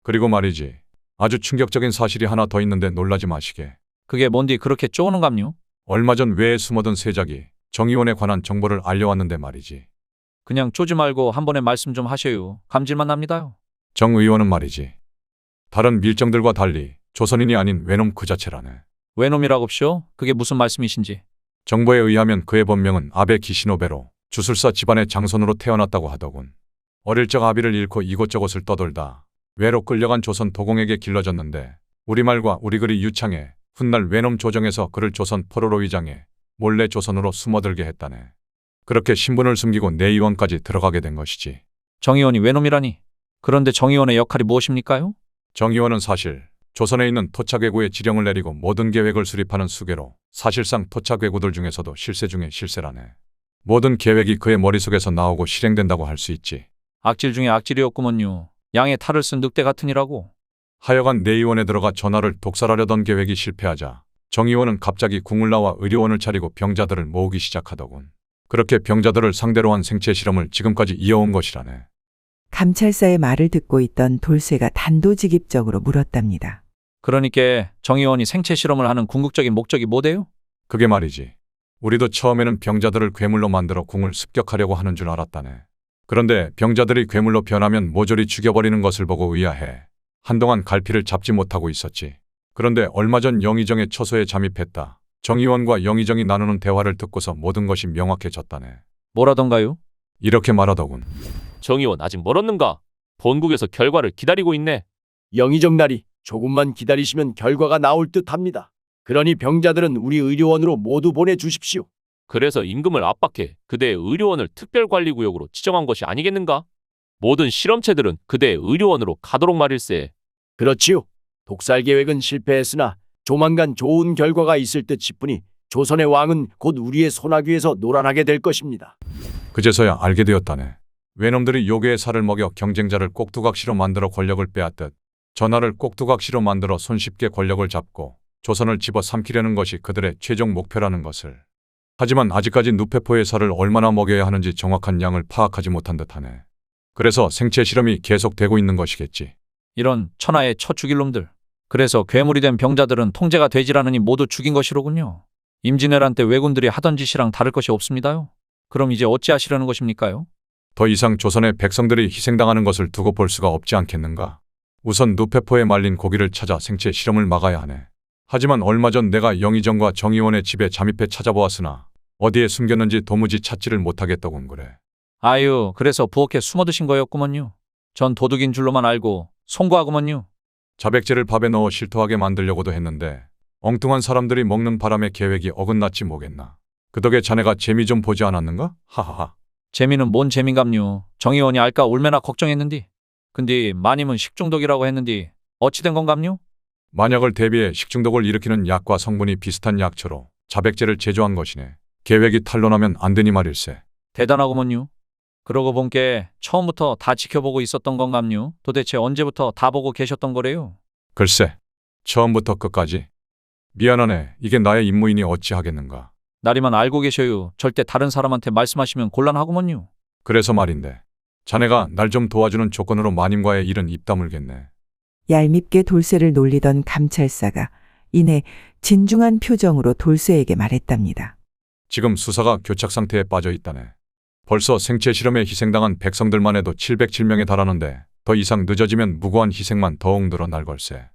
그리고 말이지. 아주 충격적인 사실이 하나 더 있는데 놀라지 마시게. 그게 뭔디 그렇게 쪼는감요? 얼마 전 외에 숨어든 세작이 정의원에 관한 정보를 알려왔는데 말이지. 그냥 쪼지 말고 한 번에 말씀 좀 하셔요. 감질만 납니다요. 정 의원은 말이지. 다른 밀정들과 달리 조선인이 아닌 외놈 그 자체라네. 외놈이라고쇼? 그게 무슨 말씀이신지. 정보에 의하면 그의 본명은 아베 기시노베로 주술사 집안의 장손으로 태어났다고 하더군. 어릴 적 아비를 잃고 이곳저곳을 떠돌다 외로 끌려간 조선 도공에게 길러졌는데 우리말과 우리글이 유창해 훗날 외놈 조정에서 그를 조선 포로로 위장해 몰래 조선으로 숨어들게 했다네. 그렇게 신분을 숨기고 내의원까지 들어가게 된 것이지. 정 의원이 외놈이라니. 그런데 정 의원의 역할이 무엇입니까요? 정 의원은 사실 조선에 있는 토착외구의 지령을 내리고 모든 계획을 수립하는 수계로 사실상 토착외구들 중에서도 실세 중에 실세라네. 모든 계획이 그의 머릿속에서 나오고 실행된다고 할 수 있지. 악질 중에 악질이었구먼요. 양의 탈을 쓴 늑대 같으니라고. 하여간 내의원에 들어가 전하를 독살하려던 계획이 실패하자 정 의원은 갑자기 궁을 나와 의료원을 차리고 병자들을 모으기 시작하더군. 그렇게 병자들을 상대로 한 생체 실험을 지금까지 이어온 것이라네. 감찰사의 말을 듣고 있던 돌쇠가 단도직입적으로 물었답니다. 그러니까 정 의원이 생체 실험을 하는 궁극적인 목적이 뭐대요? 그게 말이지. 우리도 처음에는 병자들을 괴물로 만들어 궁을 습격하려고 하는 줄 알았다네. 그런데 병자들이 괴물로 변하면 모조리 죽여버리는 것을 보고 의아해 한동안 갈피를 잡지 못하고 있었지. 그런데 얼마 전 영의정의 처소에 잠입했다. 정 의원과 영의정이 나누는 대화를 듣고서 모든 것이 명확해졌다네. 뭐라던가요? 이렇게 말하더군. 정 의원 아직 멀었는가? 본국에서 결과를 기다리고 있네. 영의정 날이 조금만 기다리시면 결과가 나올 듯합니다. 그러니 병자들은 우리 의료원으로 모두 보내주십시오. 그래서 임금을 압박해 그대의 의료원을 특별관리구역으로 지정한 것이 아니겠는가? 모든 실험체들은 그대의 의료원으로 가도록 말일세. 그렇지요. 독살 계획은 실패했으나 조만간 좋은 결과가 있을 듯 싶으니 조선의 왕은 곧 우리의 손아귀에서 노란하게 될 것입니다. 그제서야 알게 되었다네. 외놈들이 요괴의 살을 먹여 경쟁자를 꼭두각시로 만들어 권력을 빼앗듯 전하를 꼭두각시로 만들어 손쉽게 권력을 잡고 조선을 집어삼키려는 것이 그들의 최종 목표라는 것을. 하지만 아직까지 누페포의 살을 얼마나 먹여야 하는지 정확한 양을 파악하지 못한 듯하네. 그래서 생체 실험이 계속되고 있는 것이겠지. 이런 천하의 쳐 죽일 놈들. 그래서 괴물이 된 병자들은 통제가 되질 않으니 모두 죽인 것이로군요. 임진왜란 때 왜군들이 하던 짓이랑 다를 것이 없습니다요. 그럼 이제 어찌하시려는 것입니까요? 더 이상 조선의 백성들이 희생당하는 것을 두고 볼 수가 없지 않겠는가. 우선 누페포에 말린 고기를 찾아 생체 실험을 막아야 하네. 하지만 얼마 전 내가 영의정과 정의원의 집에 잠입해 찾아보았으나 어디에 숨겼는지 도무지 찾지를 못하겠더군 그래. 아유, 그래서 부엌에 숨어드신 거였구먼요. 전 도둑인 줄로만 알고 송구하구먼요. 자백제를 밥에 넣어 실토하게 만들려고도 했는데 엉뚱한 사람들이 먹는 바람에 계획이 어긋났지 뭐겠나. 그 덕에 자네가 재미 좀 보지 않았는가? 하하하. 재미는 뭔 재민감요. 정의원이 알까 얼마나 걱정했는디. 근데 마님은 식중독이라고 했는디 어찌 된 건감요? 만약을 대비해 식중독을 일으키는 약과 성분이 비슷한 약초로 자백제를 제조한 것이네. 계획이 탄로나면 안 되니 말일세. 대단하구먼요. 그러고 본게 처음부터 다 지켜보고 있었던 건감요. 도대체 언제부터 다 보고 계셨던 거래요? 글쎄, 처음부터 끝까지. 미안하네. 이게 나의 임무이니 어찌 하겠는가. 나리만 알고 계셔요. 절대 다른 사람한테 말씀하시면 곤란하구먼요. 그래서 말인데 자네가 날 좀 도와주는 조건으로 마님과의 일은 입 다물겠네. 얄밉게 돌쇠를 놀리던 감찰사가 이내 진중한 표정으로 돌쇠에게 말했답니다. 지금 수사가 교착 상태에 빠져 있다네. 벌써 생체 실험에 희생당한 백성들만 해도 707명에 달하는데 더 이상 늦어지면 무고한 희생만 더욱 늘어날 걸세.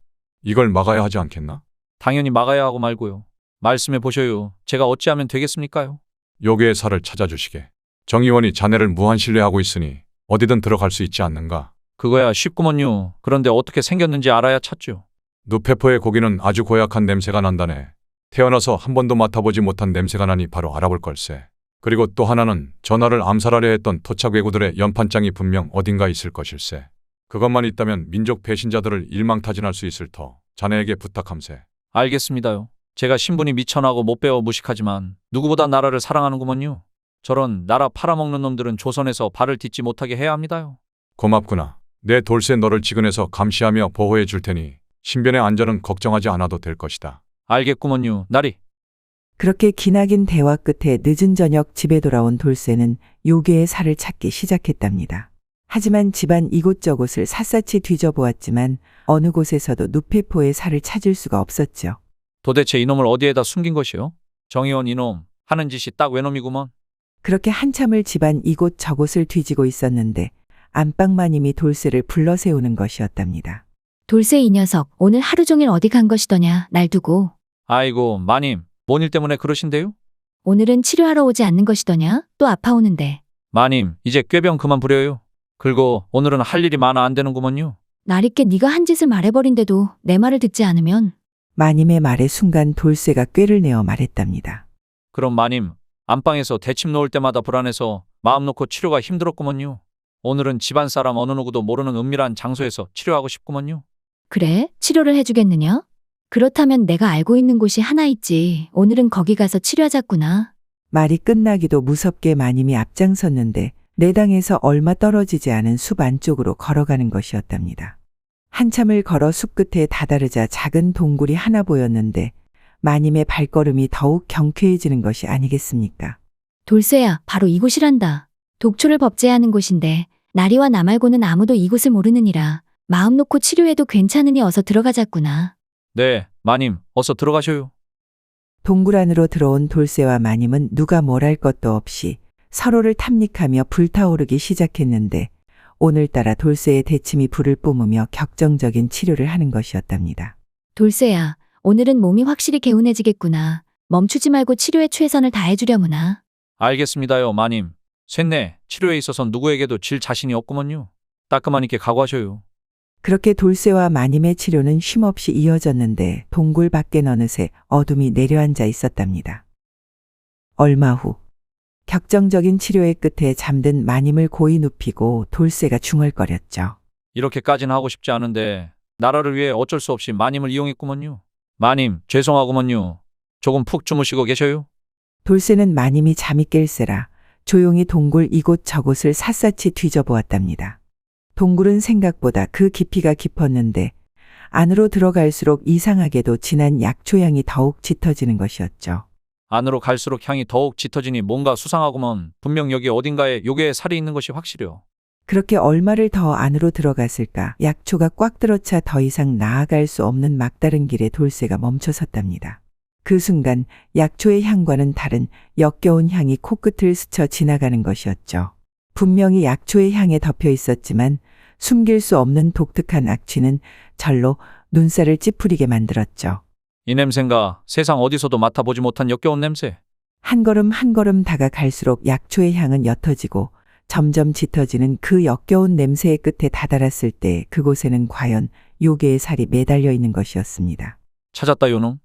이걸 막아야 하지 않겠나? 당연히 막아야 하고 말고요. 말씀해 보셔요. 제가 어찌하면 되겠습니까요? 요괴의 살을 찾아주시게. 정의원이 자네를 무한 신뢰하고 있으니 어디든 들어갈 수 있지 않는가? 그거야 쉽구먼요. 그런데 어떻게 생겼는지 알아야 찾죠. 누페포의 고기는 아주 고약한 냄새가 난다네. 태어나서 한 번도 맡아보지 못한 냄새가 나니 바로 알아볼 걸세. 그리고 또 하나는 전하를 암살하려 했던 토착 왜구들의 연판장이 분명 어딘가 있을 것일세. 그것만 있다면 민족 배신자들을 일망타진할 수 있을 터 자네에게 부탁함세. 알겠습니다요. 제가 신분이 미천하고 못 배워 무식하지만 누구보다 나라를 사랑하는구먼요. 저런 나라 팔아먹는 놈들은 조선에서 발을 딛지 못하게 해야 합니다요. 고맙구나. 내 돌쇠 너를 지근해서 감시하며 보호해 줄 테니 신변의 안전은 걱정하지 않아도 될 것이다. 알겠구먼요. 나리. 그렇게 기나긴 대화 끝에 늦은 저녁 집에 돌아온 돌쇠는 요괴의 살을 찾기 시작했답니다. 하지만 집안 이곳저곳을 샅샅이 뒤져보았지만 어느 곳에서도 누페포의 살을 찾을 수가 없었죠. 도대체 이놈을 어디에다 숨긴 것이요? 정의원 이놈 하는 짓이 딱 외놈이구먼. 그렇게 한참을 집안 이곳 저곳을 뒤지고 있었는데 안방마님이 돌쇠를 불러 세우는 것이었답니다. 돌쇠 이 녀석 오늘 하루 종일 어디 간 것이더냐 날 두고. 아이고 마님 뭔 일 때문에 그러신데요? 오늘은 치료하러 오지 않는 것이더냐 또 아파오는데. 마님 이제 꾀병 그만 부려요. 그리고 오늘은 할 일이 많아 안 되는구먼요. 날있게 네가 한 짓을 말해버린데도 내 말을 듣지 않으면. 마님의 말에 순간 돌쇠가 꾀를 내어 말했답니다. 그럼 마님 안방에서 대침 놓을 때마다 불안해서 마음 놓고 치료가 힘들었구먼요. 오늘은 집안 사람 어느 누구도 모르는 은밀한 장소에서 치료하고 싶구먼요. 그래? 치료를 해주겠느냐? 그렇다면 내가 알고 있는 곳이 하나 있지. 오늘은 거기 가서 치료하자꾸나. 말이 끝나기도 무섭게 마님이 앞장섰는데 내당에서 얼마 떨어지지 않은 숲 안쪽으로 걸어가는 것이었답니다. 한참을 걸어 숲 끝에 다다르자 작은 동굴이 하나 보였는데 마님의 발걸음이 더욱 경쾌해지는 것이 아니겠습니까? 돌쇠야, 바로 이곳이란다. 독초를 법제하는 곳인데 나리와 나 말고는 아무도 이곳을 모르느니라. 마음 놓고 치료해도 괜찮으니 어서 들어가자꾸나. 네, 마님 어서 들어가셔요. 동굴 안으로 들어온 돌쇠와 마님은 누가 뭘 할 것도 없이 서로를 탐닉하며 불타오르기 시작했는데 오늘따라 돌쇠의 대침이 불을 뿜으며 격정적인 치료를 하는 것이었답니다. 돌쇠야, 오늘은 몸이 확실히 개운해지겠구나. 멈추지 말고 치료에 최선을 다해주려무나. 알겠습니다요 마님. 쇳내 치료에 있어서 누구에게도 질 자신이 없구먼요. 따끔한 있게 각오하셔요. 그렇게 돌쇠와 마님의 치료는 쉼없이 이어졌는데 동굴 밖엔 어느새 어둠이 내려앉아 있었답니다. 얼마 후 격정적인 치료의 끝에 잠든 마님을 고이 눕히고 돌쇠가 중얼거렸죠. 이렇게까지는 하고 싶지 않은데 나라를 위해 어쩔 수 없이 마님을 이용했구먼요. 마님 죄송하구먼요. 조금 푹 주무시고 계셔요. 돌쇠는 마님이 잠이 깰세라 조용히 동굴 이곳저곳을 샅샅이 뒤져보았답니다. 동굴은 생각보다 그 깊이가 깊었는데 안으로 들어갈수록 이상하게도 진한 약초향이 더욱 짙어지는 것이었죠. 안으로 갈수록 향이 더욱 짙어지니 뭔가 수상하구먼. 분명 여기 어딘가에 요괴의 살이 있는 것이 확실해요. 그렇게 얼마를 더 안으로 들어갔을까 약초가 꽉 들어차 더 이상 나아갈 수 없는 막다른 길에 돌쇠가 멈춰섰답니다. 그 순간 약초의 향과는 다른 역겨운 향이 코끝을 스쳐 지나가는 것이었죠. 분명히 약초의 향에 덮여 있었지만 숨길 수 없는 독특한 악취는 절로 눈살을 찌푸리게 만들었죠. 이 냄새인가 세상 어디서도 맡아보지 못한 역겨운 냄새. 한 걸음 한 걸음 다가갈수록 약초의 향은 옅어지고 점점 짙어지는 그 역겨운 냄새의 끝에 다다랐을 때 그곳에는 과연 요괴의 살이 매달려 있는 것이었습니다. 찾았다 요놈.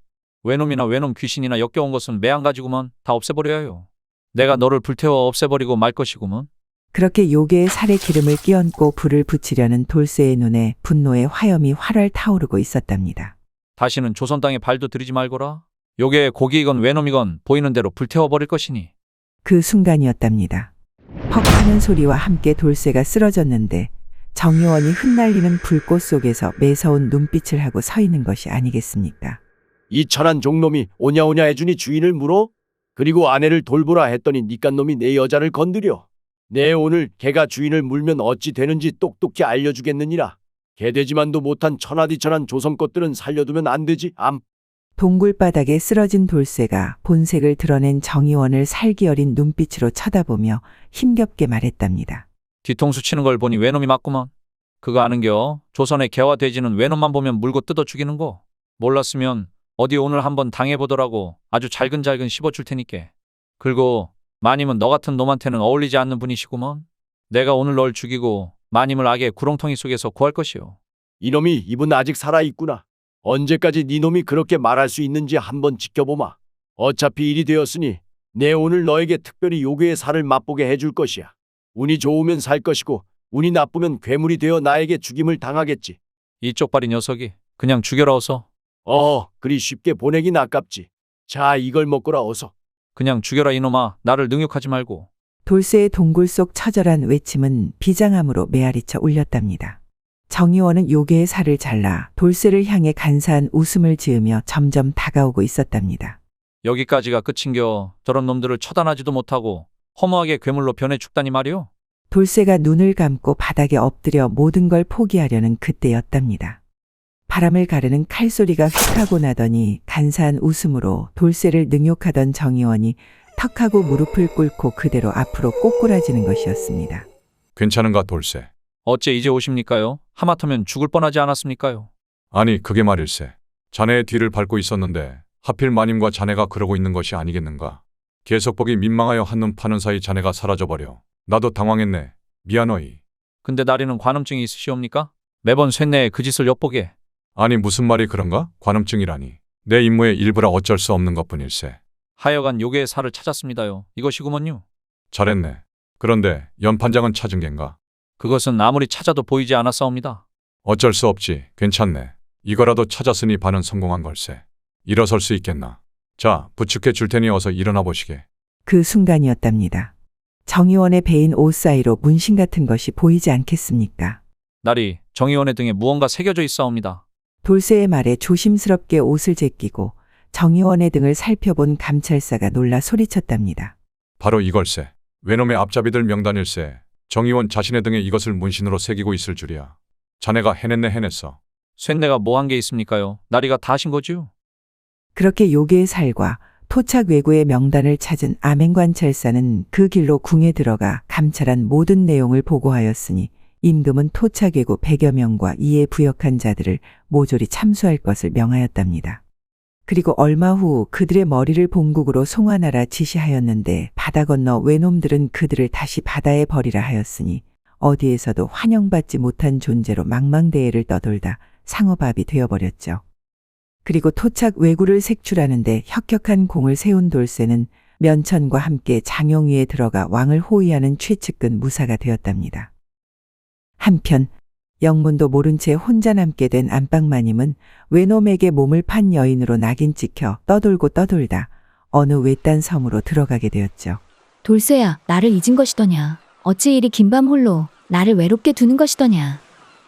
외놈이나 외놈 귀신이나 역겨운 것은 매한가지구먼. 다 없애버려야 해요. 내가 너를 불태워 없애버리고 말 것이구먼. 그렇게 요괴의 살에 기름을 끼얹고 불을 붙이려는 돌쇠의 눈에 분노의 화염이 활활 타오르고 있었답니다. 다시는 조선 땅에 발도 들이지 말거라. 요괴의 고기이건 외놈이건 보이는 대로 불태워버릴 것이니. 그 순간이었답니다. 퍽 하는 소리와 함께 돌쇠가 쓰러졌는데 정의원이 흩날리는 불꽃 속에서 매서운 눈빛을 하고 서 있는 것이 아니겠습니까? 이 천한 종놈이 오냐오냐 해주니 주인을 물어? 그리고 아내를 돌보라 했더니 니깐 놈이 내 여자를 건드려. 내 오늘 개가 주인을 물면 어찌 되는지 똑똑히 알려주겠느니라. 개되지만도 못한 천하디천한 조선 것들은 살려두면 안 되지. 동굴바닥에 쓰러진 돌쇠가 본색을 드러낸 정의원을 살기 어린 눈빛으로 쳐다보며 힘겹게 말했답니다. 뒤통수 치는 걸 보니 외놈이 맞구먼. 그거 아는겨. 조선의 개와 돼지는 외놈만 보면 물고 뜯어 죽이는 거. 몰랐으면 어디 오늘 한번 당해보더라고. 아주 잘근잘근 씹어줄 테니께. 그리고 마님은 너 같은 놈한테는 어울리지 않는 분이시구먼. 내가 오늘 널 죽이고 마님을 악의 구렁텅이 속에서 구할 것이오. 이놈이 입은 아직 살아있구나. 언제까지 네 놈이 그렇게 말할 수 있는지 한번 지켜보마. 어차피 일이 되었으니 내 오늘 너에게 특별히 요괴의 살을 맛보게 해줄 것이야. 운이 좋으면 살 것이고 운이 나쁘면 괴물이 되어 나에게 죽임을 당하겠지. 이 쪽발이 녀석이 그냥 죽여라 어서. 그리 쉽게 보내긴 아깝지. 자, 이걸 먹거라 어서. 그냥 죽여라 이놈아. 나를 능욕하지 말고. 돌쇠의 동굴 속 처절한 외침은 비장함으로 메아리쳐 울렸답니다. 정의원은 요괴의 살을 잘라 돌쇠를 향해 간사한 웃음을 지으며 점점 다가오고 있었답니다. 여기까지가 끝인겨. 저런 놈들을 처단하지도 못하고 허무하게 괴물로 변해 죽다니 말이오. 돌쇠가 눈을 감고 바닥에 엎드려 모든 걸 포기하려는 그때였답니다. 바람을 가르는 칼소리가 휙 하고 나더니 간사한 웃음으로 돌쇠를 능욕하던 정의원이 턱하고 무릎을 꿇고 그대로 앞으로 꼬꾸라지는 것이었습니다. 괜찮은가 돌쇠? 어째 이제 오십니까요? 하마터면 죽을 뻔하지 않았습니까요? 아니 그게 말일세. 자네의 뒤를 밟고 있었는데 하필 마님과 자네가 그러고 있는 것이 아니겠는가? 계속 보기 민망하여 한눈 파는 사이 자네가 사라져버려. 나도 당황했네. 미안하이. 근데 나리는 관음증이 있으시옵니까? 매번 쇳내에 그 짓을 엿보게. 아니 무슨 말이 그런가? 관음증이라니. 내 임무의 일부라 어쩔 수 없는 것뿐일세. 하여간 요괴의 살을 찾았습니다요. 이것이구먼요. 잘했네. 그런데 연판장은 찾은 겐가? 그것은 아무리 찾아도 보이지 않았사옵니다. 어쩔 수 없지. 괜찮네. 이거라도 찾았으니 반은 성공한 걸세. 일어설 수 있겠나? 자, 부축해 줄 테니 어서 일어나 보시게. 그 순간이었답니다. 정의원의 베인 옷 사이로 문신 같은 것이 보이지 않겠습니까? 나리, 정의원의 등에 무언가 새겨져 있사옵니다. 돌쇠의 말에 조심스럽게 옷을 제끼고 정의원의 등을 살펴본 감찰사가 놀라 소리쳤답니다. 바로 이걸세. 외놈의 앞잡이들 명단일세. 정의원 자신의 등에 이것을 문신으로 새기고 있을 줄이야. 자네가 해냈네 해냈어. 쇳내가 뭐 한 게 있습니까요? 나리가 다 하신 거지요. 그렇게 요괴의 살과 토착 외구의 명단을 찾은 암행관찰사는 그 길로 궁에 들어가 감찰한 모든 내용을 보고하였으니 임금은 토착 외구 100여 명과 이에 부역한 자들을 모조리 참수할 것을 명하였답니다. 그리고 얼마 후 그들의 머리를 본국으로 송환하라 지시하였는데 바다 건너 외놈들은 그들을 다시 바다에 버리라 하였으니 어디에서도 환영받지 못한 존재로 망망대해를 떠돌다 상어밥이 되어버렸죠. 그리고 토착 외구를 색출하는데 혁혁한 공을 세운 돌쇠는 면천과 함께 장영위에 들어가 왕을 호위하는 최측근 무사가 되었답니다. 한편 영문도 모른 채 혼자 남게 된 안방마님은 외놈에게 몸을 판 여인으로 낙인 찍혀 떠돌고 떠돌다 어느 외딴 섬으로 들어가게 되었죠. 돌쇠야, 나를 잊은 것이더냐. 어찌 이리 긴밤 홀로 나를 외롭게 두는 것이더냐.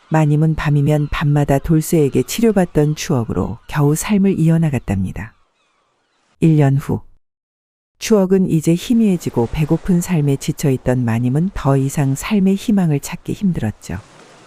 마님은 밤이면 밤마다 돌쇠에게 치료받던 추억으로 겨우 삶을 이어나갔답니다. 1년 후 추억은 이제 희미해지고 배고픈 삶에 지쳐있던 마님은 더 이상 삶의 희망을 찾기 힘들었죠.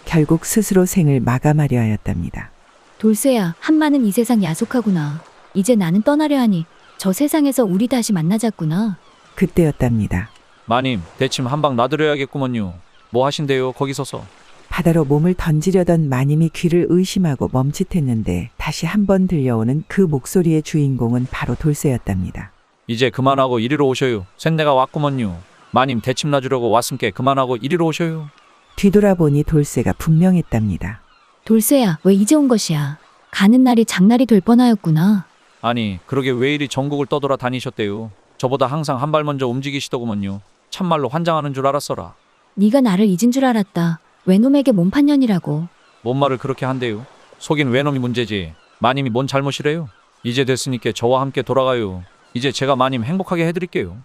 결국 스스로 생을 마감하려 하였답니다. 돌쇠야, 한마는 이 세상 야속하구나. 이제 나는 떠나려 하니 저 세상에서 우리 다시 만나자꾸나. 그때였답니다. 마님, 대침 한 방 놔드려야겠구먼요. 뭐 하신대요, 거기 서서. 바다로 몸을 던지려던 마님이 귀를 의심하고 멈칫했는데 다시 한번 들려오는 그 목소리의 주인공은 바로 돌쇠였답니다. 이제 그만하고 이리로 오셔요. 쇳내가 왔구먼요. 마님 대침 놔주려고 왔음께 그만하고 이리로 오셔요. 뒤돌아보니 돌쇠가 분명했답니다. 돌쇠야, 왜 이제 온 것이야? 가는 날이 장날이 될 뻔하였구나. 아니, 그러게 왜 이리 전국을 떠돌아 다니셨대요. 저보다 항상 한 발 먼저 움직이시더구먼요. 참말로 환장하는 줄 알았어라. 네가 나를 잊은 줄 알았다. 외놈에게 몸판년이라고. 뭔 말을 그렇게 한대요. 속인 외놈이 문제지. 마님이 뭔 잘못이래요. 이제 됐으니까 저와 함께 돌아가요. 이제 제가 마님 행복하게 해드릴게요.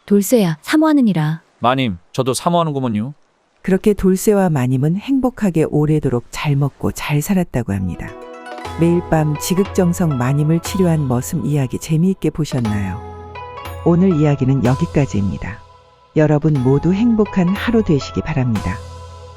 돌쇠야, 사모하느니라. 마님, 저도 사모하는구먼요. 그렇게 돌쇠와 마님은 행복하게 오래도록 잘 먹고 잘 살았다고 합니다. 매일 밤 지극정성 마님을 치료한 머슴 이야기 재미있게 보셨나요? 오늘 이야기는 여기까지입니다. 여러분 모두 행복한 하루 되시기 바랍니다.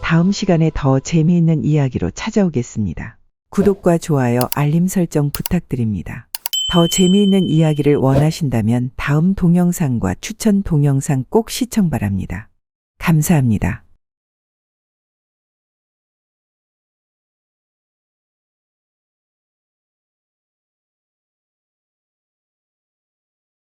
다음 시간에 더 재미있는 이야기로 찾아오겠습니다. 구독과 좋아요, 알림 설정 부탁드립니다. 더 재미있는 이야기를 원하신다면 다음 동영상과 추천 동영상 꼭 시청 바랍니다. 감사합니다.